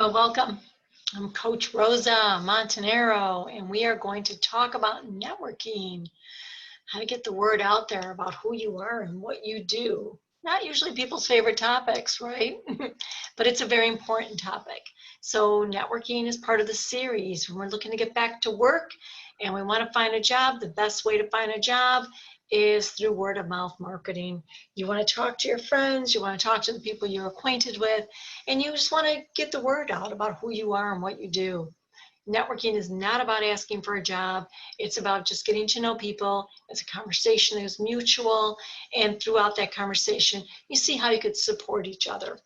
Well, welcome. I'm Coach Rosa Montanaro, and we are going to talk about networking, how to get the word out there about who you are and what you do. Not usually people's favorite topics, right? But it's a very important topic. So networking is part of the series. When we're looking to get back to work and we want to find a job, the best way to find a job is through word of mouth marketing. You want to talk to your friends, you want to talk to the people you're acquainted with, and you just want to get the word out about who you are and what you do. Networking is not about asking for a job. It's about just getting to know people. It's a conversation that is mutual. And throughout that conversation, you see how you could support each other.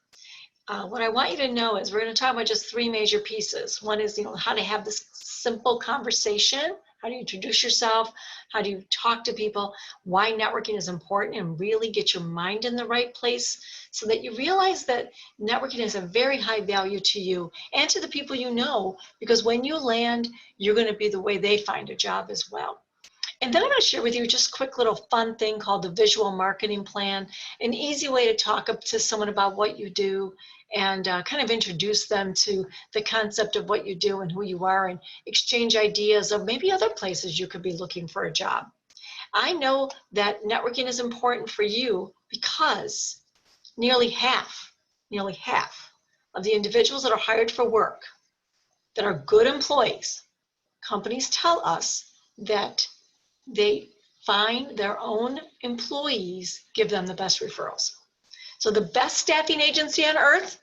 What I want you to know is we're going to talk about just three major pieces. One is, how to have this simple conversation. How do you introduce yourself? How do you talk to people? Why networking is important, and really get your mind in the right place so that you realize that networking is a very high value to you and to the people you know, because when you land, you're going to be the way they find a job as well. And then I'm going to share with you just a quick little fun thing called the visual marketing plan, an easy way to talk up to someone about what you do and kind of introduce them to the concept of what you do and who you are, and exchange ideas of maybe other places you could be looking for a job. I know that networking is important for you because nearly half of the individuals that are hired for work that are good employees, companies tell us that they find their own employees give them the best referrals. So the best staffing agency on earth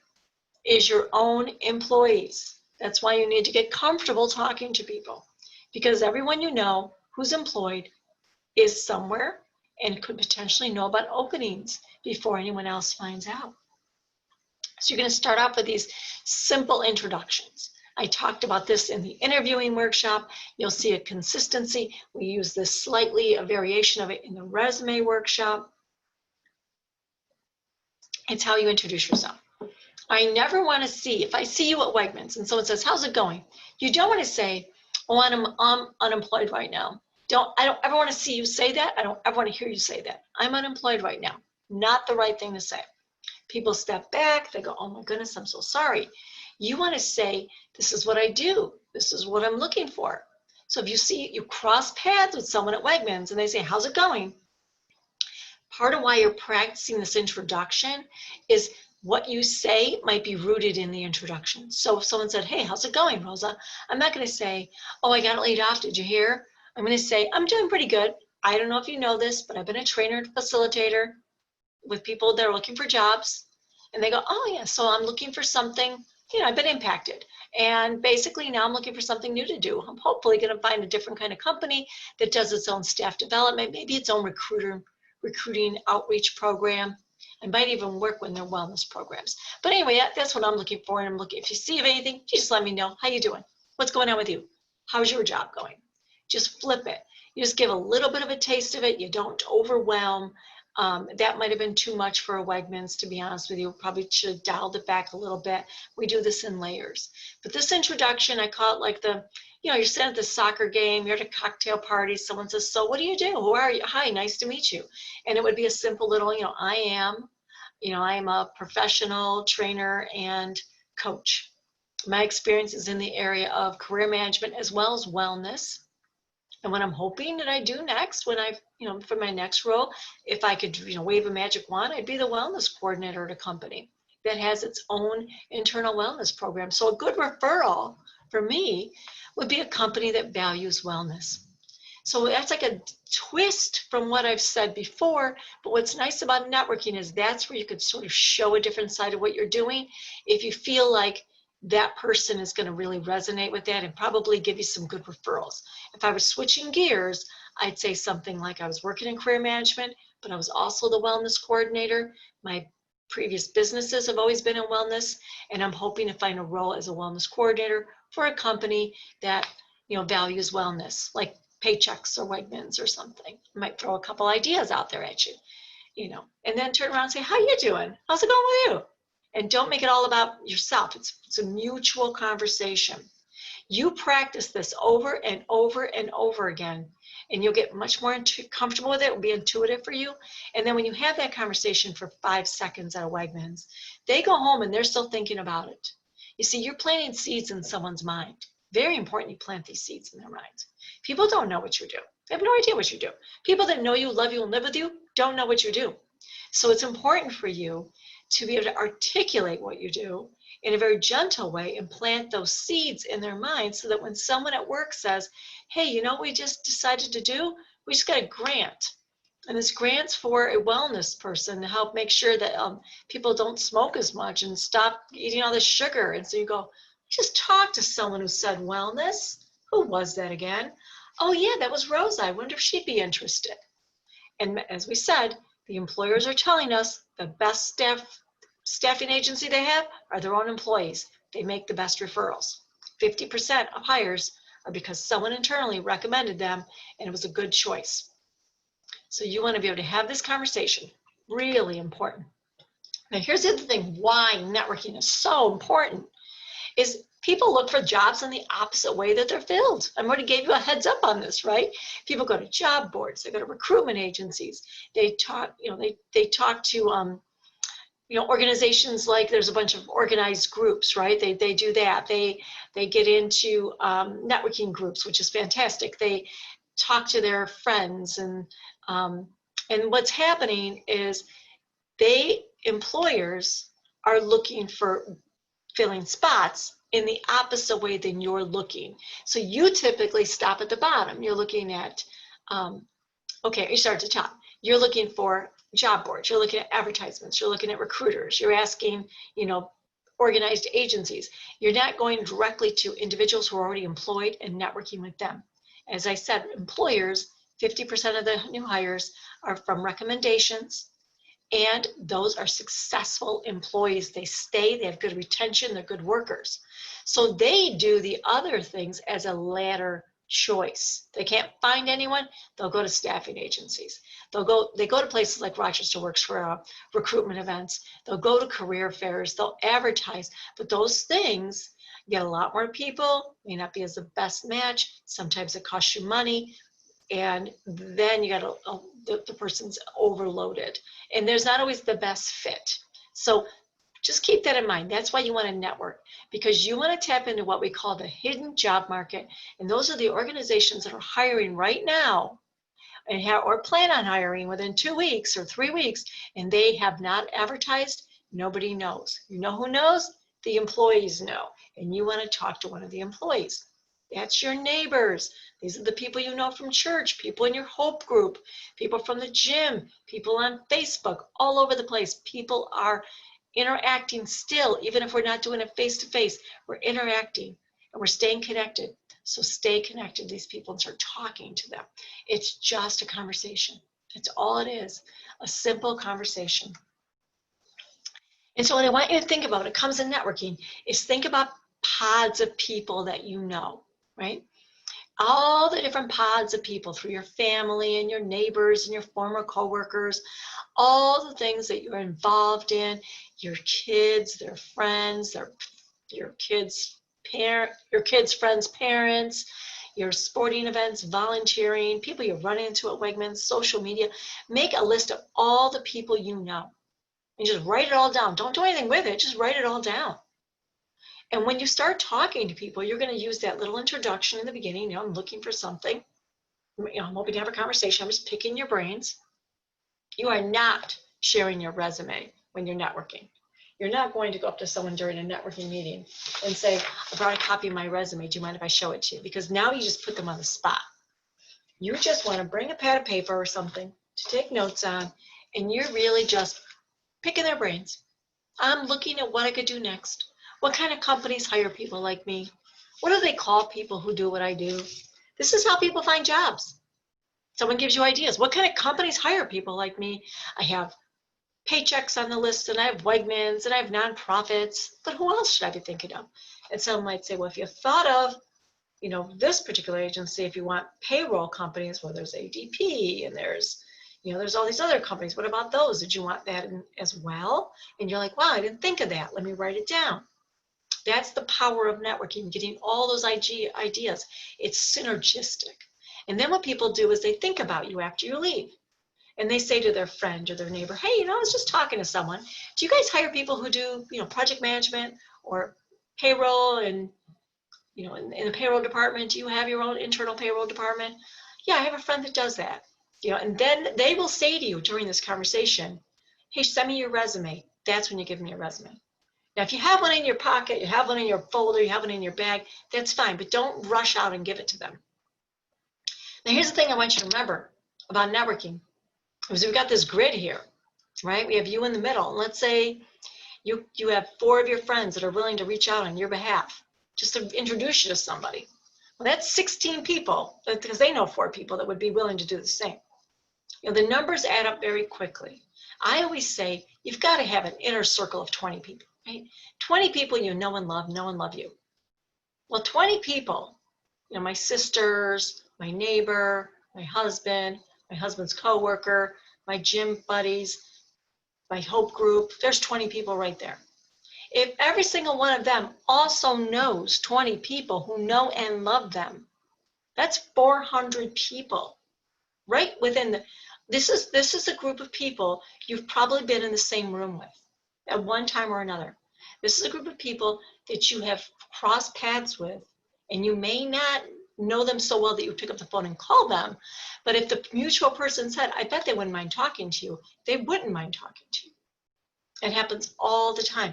is your own employees. That's why you need to get comfortable talking to people, because everyone you know who's employed is somewhere and could potentially know about openings before anyone else finds out. So you're going to start off with these simple introductions. I talked about this in the interviewing workshop. You'll see a consistency. We use this slightly, a variation of it in the resume workshop. It's how you introduce yourself. I never want to see, if I see you at Wegmans and someone says, how's it going? You don't want to say, oh, I'm unemployed right now. I don't ever want to see you say that. I don't ever want to hear you say that. I'm unemployed right now. Not the right thing to say. People step back, they go, oh my goodness, I'm so sorry. You want to say, this is what I do. This is what I'm looking for. So if you cross paths with someone at Wegmans and they say, how's it going? Part of why you're practicing this introduction is what you say might be rooted in the introduction. So if someone said, hey, how's it going, Rosa? I'm not going to say, oh, I got laid off, did you hear? I'm going to say, I'm doing pretty good. I don't know if you know this, but I've been a trainer and facilitator with people that are looking for jobs, and they go, oh yeah, so I'm looking for something, I've been impacted, and basically now I'm looking for something new to do. I'm hopefully going to find a different kind of company that does its own staff development, maybe its own recruiting outreach program. I might even work with their wellness programs. But anyway, that's what I'm looking for. And if you see anything, you just let me know. How you doing? What's going on with you? How's your job going? Just flip it. You just give a little bit of a taste of it. You don't overwhelm. That might have been too much for a Wegmans, to be honest with you. Probably should have dialed it back a little bit. We do this in layers. But this introduction, I call it like you're sitting at the soccer game, you're at a cocktail party, someone says, so what do you do? Who are you? Hi, nice to meet you. And it would be a simple little, I am a professional trainer and coach. My experience is in the area of career management as well as wellness. And what I'm hoping that I do next, for my next role, if I could, wave a magic wand, I'd be the wellness coordinator at a company that has its own internal wellness program. So a good referral for me would be a company that values wellness. So that's like a twist from what I've said before. But what's nice about networking is that's where you could sort of show a different side of what you're doing. If you feel like that person is going to really resonate with that and probably give you some good referrals. If I was switching gears, I'd say something like I was working in career management, but I was also the wellness coordinator. My previous businesses have always been in wellness, and I'm hoping to find a role as a wellness coordinator for a company that values wellness, like Paychecks or Wegmans or something. I might throw a couple ideas out there at you, and then turn around and say, how you doing? How's it going with you? And don't make it all about yourself. It's a mutual conversation. You practice this over and over and over again, and you'll get much more comfortable with it. It will be intuitive for you. And then when you have that conversation for 5 seconds at a Wegmans, they go home and they're still thinking about it. You see, you're planting seeds in someone's mind. Very important you plant these seeds in their minds. People don't know what you do. They have no idea what you do. People that know you, love you, and live with you don't know what you do. So it's important for you to be able to articulate what you do in a very gentle way and plant those seeds in their minds so that when someone at work says, hey, you know what we just decided to do? We just got a grant. And this grant's for a wellness person to help make sure that people don't smoke as much and stop eating all this sugar. And so you go, just talk to someone who said wellness. Who was that again? Oh yeah, that was Rosa. I wonder if she'd be interested. And as we said, the employers are telling us the best staffing agency they have are their own employees. They make the best referrals. 50% of hires are because someone internally recommended them and it was a good choice. So you want to be able to have this conversation. Really important. Now here's the other thing why networking is so important is people look for jobs in the opposite way that they're filled. I already gave you a heads up on this, right? People go to job boards, they go to recruitment agencies, they talk, they talk to organizations like there's a bunch of organized groups, right? They do that. They get into networking groups, which is fantastic. They talk to their friends and what's happening is employers are looking for filling spots in the opposite way than you're looking. So you typically stop at the bottom. You're looking at, you start at the top. You're looking for job boards. You're looking at advertisements. You're looking at recruiters. You're asking, organized agencies. You're not going directly to individuals who are already employed and networking with them. As I said, employers, 50% of the new hires are from recommendations, and those are successful employees. They stay, they have good retention, they're good workers. So they do the other things as a ladder choice. They can't find anyone, they'll go to staffing agencies. They go to places like Rochester Works for recruitment events. They'll go to career fairs, they'll advertise, but those things get a lot more people, may not be as the best match. Sometimes it costs you money. And then you got the person's overloaded. And there's not always the best fit. So just keep that in mind. That's why you want to network, because you want to tap into what we call the hidden job market. And those are the organizations that are hiring right now and or plan on hiring within 2 weeks or 3 weeks, and they have not advertised. Nobody knows. You know who knows? The employees know. And you want to talk to one of the employees. That's your neighbors. These are the people you know from church, people in your hope group, people from the gym, people on Facebook, all over the place. People are interacting still, even if we're not doing it face-to-face. We're interacting and we're staying connected. So stay connected to these people and start talking to them. It's just a conversation. That's all it is, a simple conversation. And so what I want you to think about when it comes to networking is think about pods of people that you know, right? All the different pods of people through your family and your neighbors and your former coworkers, all the things that you're involved in, your kids, their friends, your kids' friends' parents, your sporting events, volunteering, people you run into at Wegmans, social media. Make a list of all the people you know and just write it all down. Don't do anything with it, just write it all down. And when you start talking to people, you're going to use that little introduction in the beginning. I'm looking for something. I'm hoping to have a conversation. I'm just picking your brains. You are not sharing your resume when you're networking. You're not going to go up to someone during a networking meeting and say, I brought a copy of my resume. Do you mind if I show it to you? Because now you just put them on the spot. You just want to bring a pad of paper or something to take notes on, and you're really just picking their brains. I'm looking at what I could do next. What kind of companies hire people like me? What do they call people who do what I do? This is how people find jobs. Someone gives you ideas. What kind of companies hire people like me? I have Paychecks on the list, and I have Wegmans, and I have nonprofits, but who else should I be thinking of? And someone might say, well, if you thought of, this particular agency, if you want payroll companies, well, there's ADP, and there's all these other companies. What about those? Did you want that as well? And you're like, wow, I didn't think of that. Let me write it down. That's the power of networking, getting all those ideas. It's synergistic. And then what people do is they think about you after you leave. And they say to their friend or their neighbor, hey, I was just talking to someone. Do you guys hire people who do, project management or payroll and, in the payroll department, do you have your own internal payroll department? Yeah, I have a friend that does that. And then they will say to you during this conversation, hey, send me your resume. That's when you give them your resume. Now, if you have one in your pocket, you have one in your folder, you have one in your bag, that's fine, but don't rush out and give it to them. Now, here's the thing I want you to remember about networking. Is we've got this grid here, right? We have you in the middle. And let's say you have 4 of your friends that are willing to reach out on your behalf just to introduce you to somebody. Well, that's 16 people, because they know 4 people that would be willing to do the same. The numbers add up very quickly. I always say you've got to have an inner circle of 20 people, right? 20 people you know and love you. Well, 20 people, my sisters, my neighbor, my husband's coworker, my gym buddies, my hope group, there's 20 people right there. If every single one of them also knows 20 people who know and love them, that's 400 people right within this is a group of people you've probably been in the same room with at one time or another. This is a group of people that you have crossed paths with, and you may not know them so well that you pick up the phone and call them, but if the mutual person said, I bet they wouldn't mind talking to you, they wouldn't mind talking to you. It happens all the time.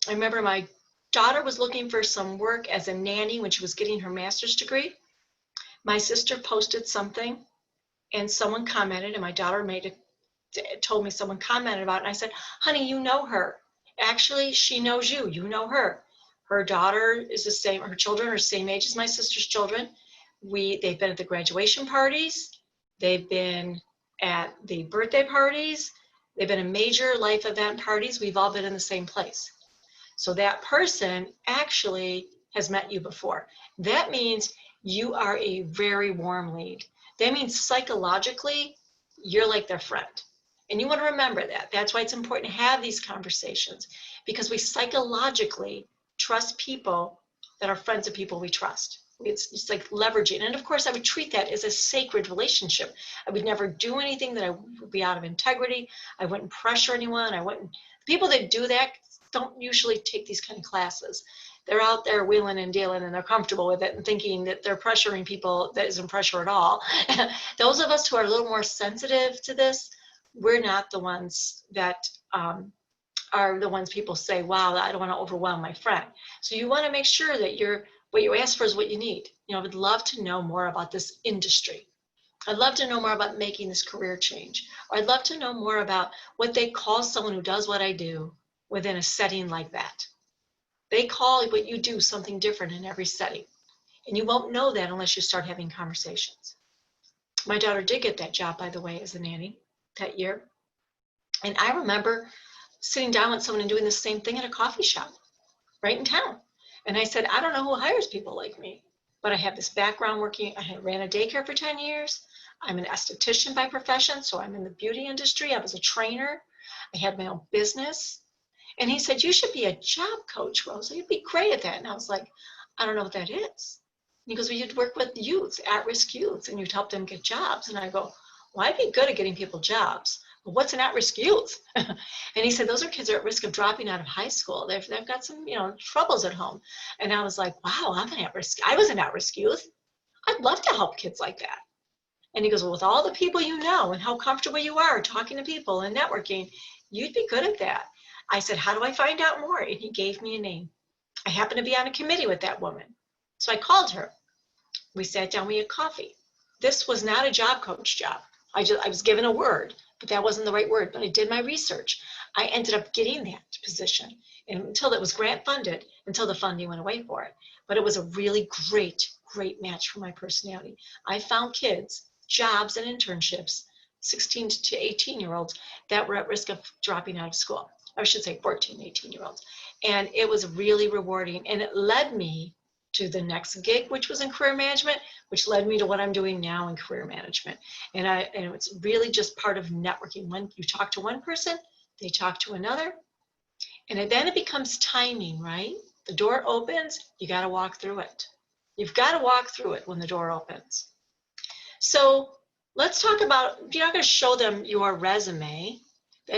I remember my daughter was looking for some work as a nanny when she was getting her master's degree. My sister posted something and someone commented, and my daughter told me someone commented about it, and I said, honey, you know her. Actually, she knows you. You know her. Her daughter is the same, her children are the same age as my sister's children. They've been at the graduation parties. They've been at the birthday parties. They've been at major life event parties. We've all been in the same place. So that person actually has met you before. That means you are a very warm lead. That means psychologically, you're like their friend. And you want to remember that. That's why it's important to have these conversations, because we psychologically trust people that are friends of people we trust. It's like leveraging. And of course, I would treat that as a sacred relationship. I would never do anything that I would be out of integrity. I wouldn't pressure anyone. People that do that don't usually take these kind of classes. They're out there wheeling and dealing, and they're comfortable with it and thinking that they're pressuring people that isn't pressure at all. Those of us who are a little more sensitive to this, we're not the ones that are the ones people say, wow, I don't want to overwhelm my friend. So you want to make sure that what you ask for is what you need. I would love to know more about this industry. I'd love to know more about making this career change. Or I'd love to know more about what they call someone who does what I do within a setting like that. They call what you do something different in every setting. And you won't know that unless you start having conversations. My daughter did get that job, by the way, as a nanny that year. And I remember sitting down with someone and doing the same thing at a coffee shop right in town. And I said, I don't know who hires people like me, but I have this background working. I ran a daycare for 10 years. I'm an esthetician by profession, so I'm in the beauty industry. I was a trainer. I had my own business. And he said, you should be a job coach, Rosa. You'd be great at that. And I was like, I don't know what that is. And he goes, well, you'd work with youth, at-risk youth, and you'd help them get jobs. And I go, well, I'd be good at getting people jobs. But what's an at-risk youth? And he said, those are kids that are at risk of dropping out of high school. They've got some, troubles at home. And I was like, wow, I was an at-risk youth. I'd love to help kids like that. And he goes, well, with all the people you know and how comfortable you are talking to people and networking, you'd be good at that. I said, how do I find out more? And he gave me a name. I happened to be on a committee with that woman. So I called her. We sat down, we had coffee. This was not a job coach job. I was given a word, but that wasn't the right word. But I did my research. I ended up getting that position, and until it was grant funded, until the funding went away for it. But it was a really great match for my personality. I found kids, jobs and internships, 16 to 18-year-olds that were at risk of dropping out of school. I should say 14, 18-year-olds. And it was really rewarding. And it led me to the next gig, which was in career management, which led me to what I'm doing now in career management. And it's really just part of networking. When you talk to one person, they talk to another. And then it becomes timing, right? The door opens, you got to walk through it. You've got to walk through it when the door opens. So let's talk about, you're not going to show them your resume.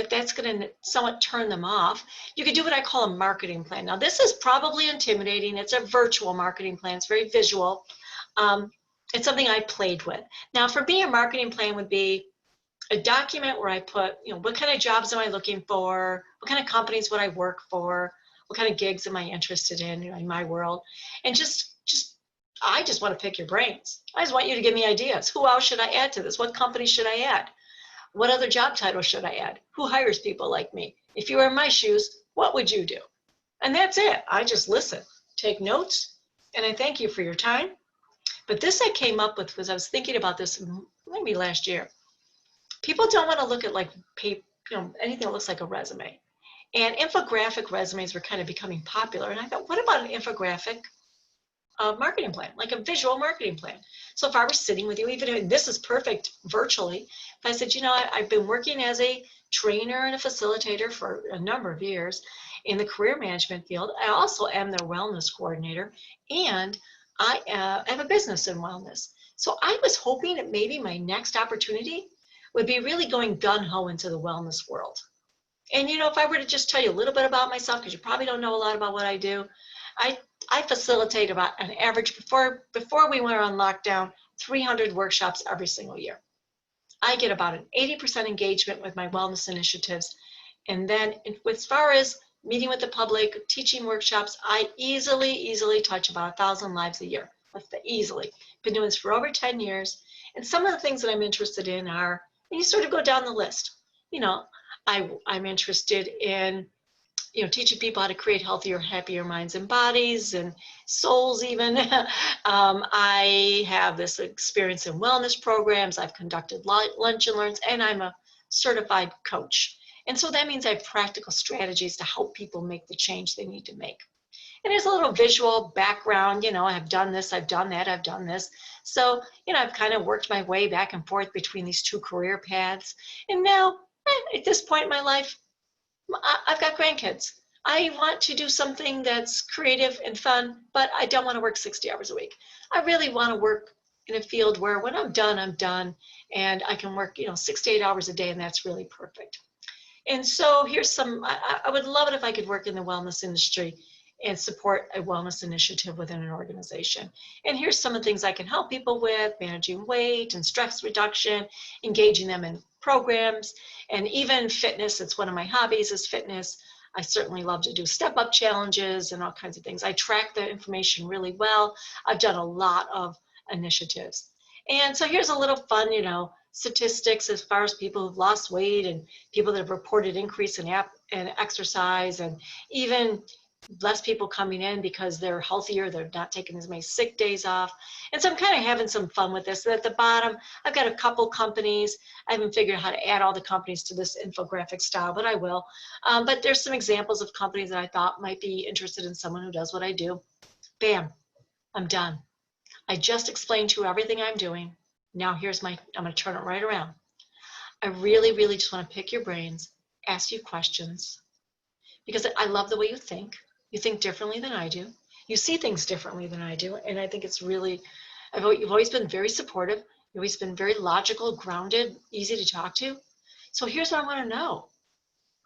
That's going to somewhat turn them off. You could do what I call a marketing plan. Now, this is probably intimidating. It's a virtual marketing plan. It's very visual. It's something I played with. Now, for me, a marketing plan would be a document where I put, what kind of jobs am I looking for? What kind of companies would I work for? What kind of gigs am I interested in my world? And I just want to pick your brains. I just want you to give me ideas. Who else should I add to this? What company should I add? What other job title should I add? Who hires people like me? If you were in my shoes, what would you do? And that's it. I just listen, take notes, and I thank you for your time. But this I came up with because I was thinking about this maybe last year. People don't want to look at anything that looks like a resume. And infographic resumes were kind of becoming popular. And I thought, what about an infographic marketing plan, like a visual marketing plan? So if I were sitting with you, even if this is perfect virtually, if I said, I've been working as a trainer and a facilitator for a number of years in the career management field. I also am their wellness coordinator, and I have a business in wellness. So I was hoping that maybe my next opportunity would be really going gung-ho into the wellness world. And if I were to just tell you a little bit about myself, because you probably don't know a lot about what I do, I facilitate about an average, before we went on lockdown, 300 workshops every single year. I get about an 80% engagement with my wellness initiatives. And then as far as meeting with the public, teaching workshops, I easily touch about 1,000 lives a year. Easily. Been doing this for over 10 years. And some of the things that I'm interested in are, and you sort of go down the list. I'm interested in teaching people how to create healthier, happier minds and bodies and souls even. I have this experience in wellness programs. I've conducted lunch and learns, and I'm a certified coach. And so that means I have practical strategies to help people make the change they need to make. And there's a little visual background, I have done this, I've done that, I've done this. So, I've kind of worked my way back and forth between these two career paths. And now, at this point in my life, I've got grandkids. I want to do something that's creative and fun, but I don't want to work 60 hours a week. I really want to work in a field where when I'm done, and I can work, 6 to 8 hours a day, and that's really perfect. And so here's I would love it if I could work in the wellness industry and support a wellness initiative within an organization. And here's some of the things I can help people with: managing weight and stress reduction, engaging them in programs, and even fitness. It's one of my hobbies is fitness. I certainly love to do step-up challenges and all kinds of things. I track the information really well. I've done a lot of initiatives. And so here's a little fun, statistics as far as people who've lost weight and people that have reported increase in exercise, and even less people coming in because they're healthier, they're not taking as many sick days off. And so I'm kind of having some fun with this. At the bottom, I've got a couple companies. I haven't figured out how to add all the companies to this infographic style, but I will. But there's some examples of companies that I thought might be interested in someone who does what I do. Bam, I'm done. I just explained to you everything I'm doing. Now I'm going to turn it right around. I really just want to pick your brains, ask you questions, because I love the way you think. You think differently than I do. You see things differently than I do. And I think it's really, you've always been very supportive. You've always been very logical, grounded, easy to talk to. So here's what I want to know.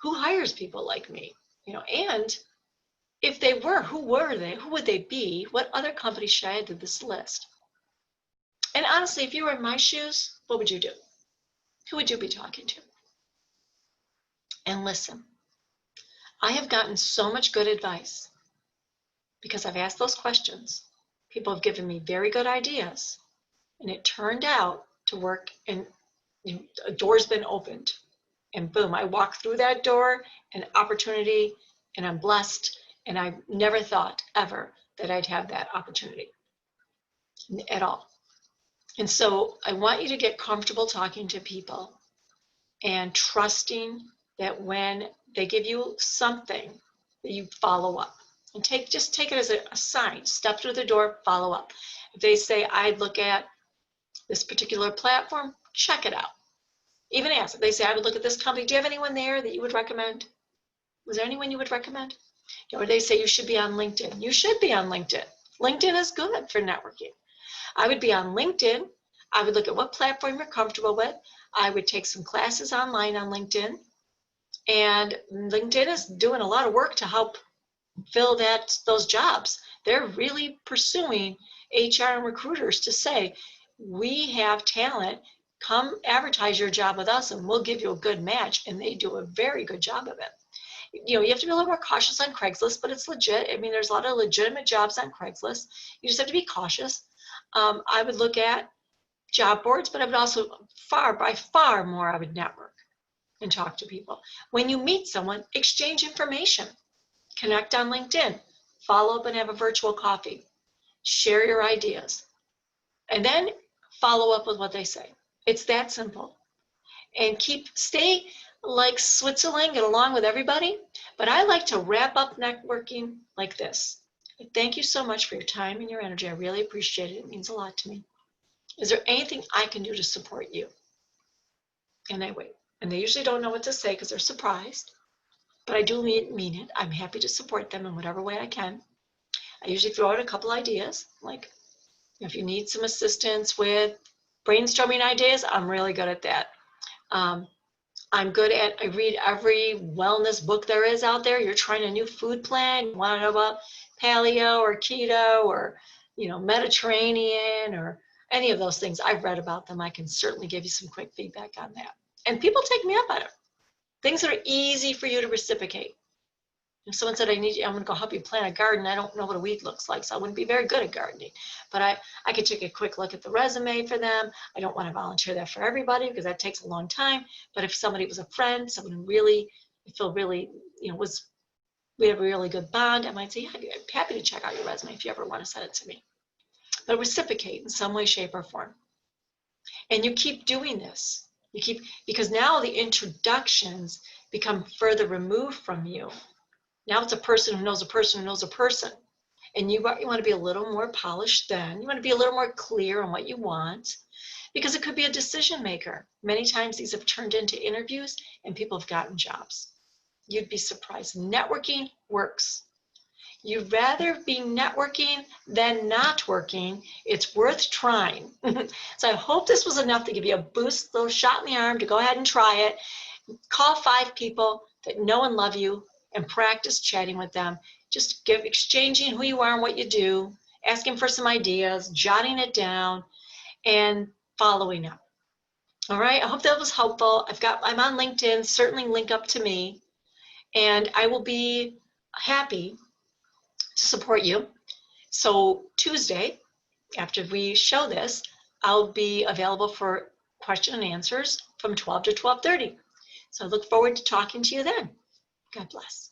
Who hires people like me? And if they were, who were they? Who would they be? What other companies should I add to this list? And honestly, if you were in my shoes, what would you do? Who would you be talking to? And listen, I have gotten so much good advice because I've asked those questions. People have given me very good ideas, and it turned out to work, and a door's been opened, and boom, I walk through that door, an opportunity, and I'm blessed, and I never thought ever that I'd have that opportunity at all. And so I want you to get comfortable talking to people and trusting that when they give you something, that you follow up. And just take it as a sign. Step through the door, follow up. If they say, I'd look at this particular platform, check it out. Even ask. If they say, I would look at this company, do you have anyone there that you would recommend? Was there anyone you would recommend? Or they say you should be on LinkedIn. You should be on LinkedIn. LinkedIn is good for networking. I would be on LinkedIn. I would look at what platform you're comfortable with. I would take some classes online on LinkedIn. And LinkedIn is doing a lot of work to help fill those jobs. They're really pursuing HR and recruiters to say, we have talent, come advertise your job with us and we'll give you a good match. And they do a very good job of it. You have to be a little more cautious on Craigslist, but it's legit. I mean, there's a lot of legitimate jobs on Craigslist. You just have to be cautious. I would look at job boards, but I would also by far more, I would network and talk to people. When you meet someone, exchange information, connect on LinkedIn, follow up and have a virtual coffee, share your ideas, and then follow up with what they say. It's that simple. And stay like Switzerland, get along with everybody. But I like to wrap up networking like this. Thank you so much for your time and your energy. I really appreciate it. It means a lot to me. Is there anything I can do to support you? And I wait. And they usually don't know what to say because they're surprised. But I do mean it. I'm happy to support them in whatever way I can. I usually throw out a couple ideas, like if you need some assistance with brainstorming ideas, I'm really good at that. I read every wellness book there is out there. You're trying a new food plan, you want to know about paleo or keto or, Mediterranean or any of those things. I've read about them. I can certainly give you some quick feedback on that. And people take me up on it. Things that are easy for you to reciprocate. If someone said, I'm going to go help you plant a garden, I don't know what a weed looks like, so I wouldn't be very good at gardening. But I could take a quick look at the resume for them. I don't want to volunteer that for everybody because that takes a long time. But if somebody was a friend, someone who really, I feel really, we have a really good bond, I might say, yeah, I'd be happy to check out your resume if you ever want to send it to me. But reciprocate in some way, shape, or form. And you keep doing this. Because now the introductions become further removed from you. Now it's a person who knows a person who knows a person. And you want to be a little more polished then. You want to be a little more clear on what you want because it could be a decision maker. Many times these have turned into interviews and people have gotten jobs. You'd be surprised. Networking works. You'd rather be networking than not working. It's worth trying. So I hope this was enough to give you a boost, a little shot in the arm to go ahead and try it. Call 5 people that know and love you and practice chatting with them. Just exchanging who you are and what you do, asking for some ideas, jotting it down, and following up. All right, I hope that was helpful. I'm on LinkedIn, certainly link up to me, and I will be happy to support you. So Tuesday, after we show this, I'll be available for question and answers from 12 to 12:30. So I look forward to talking to you then. God bless.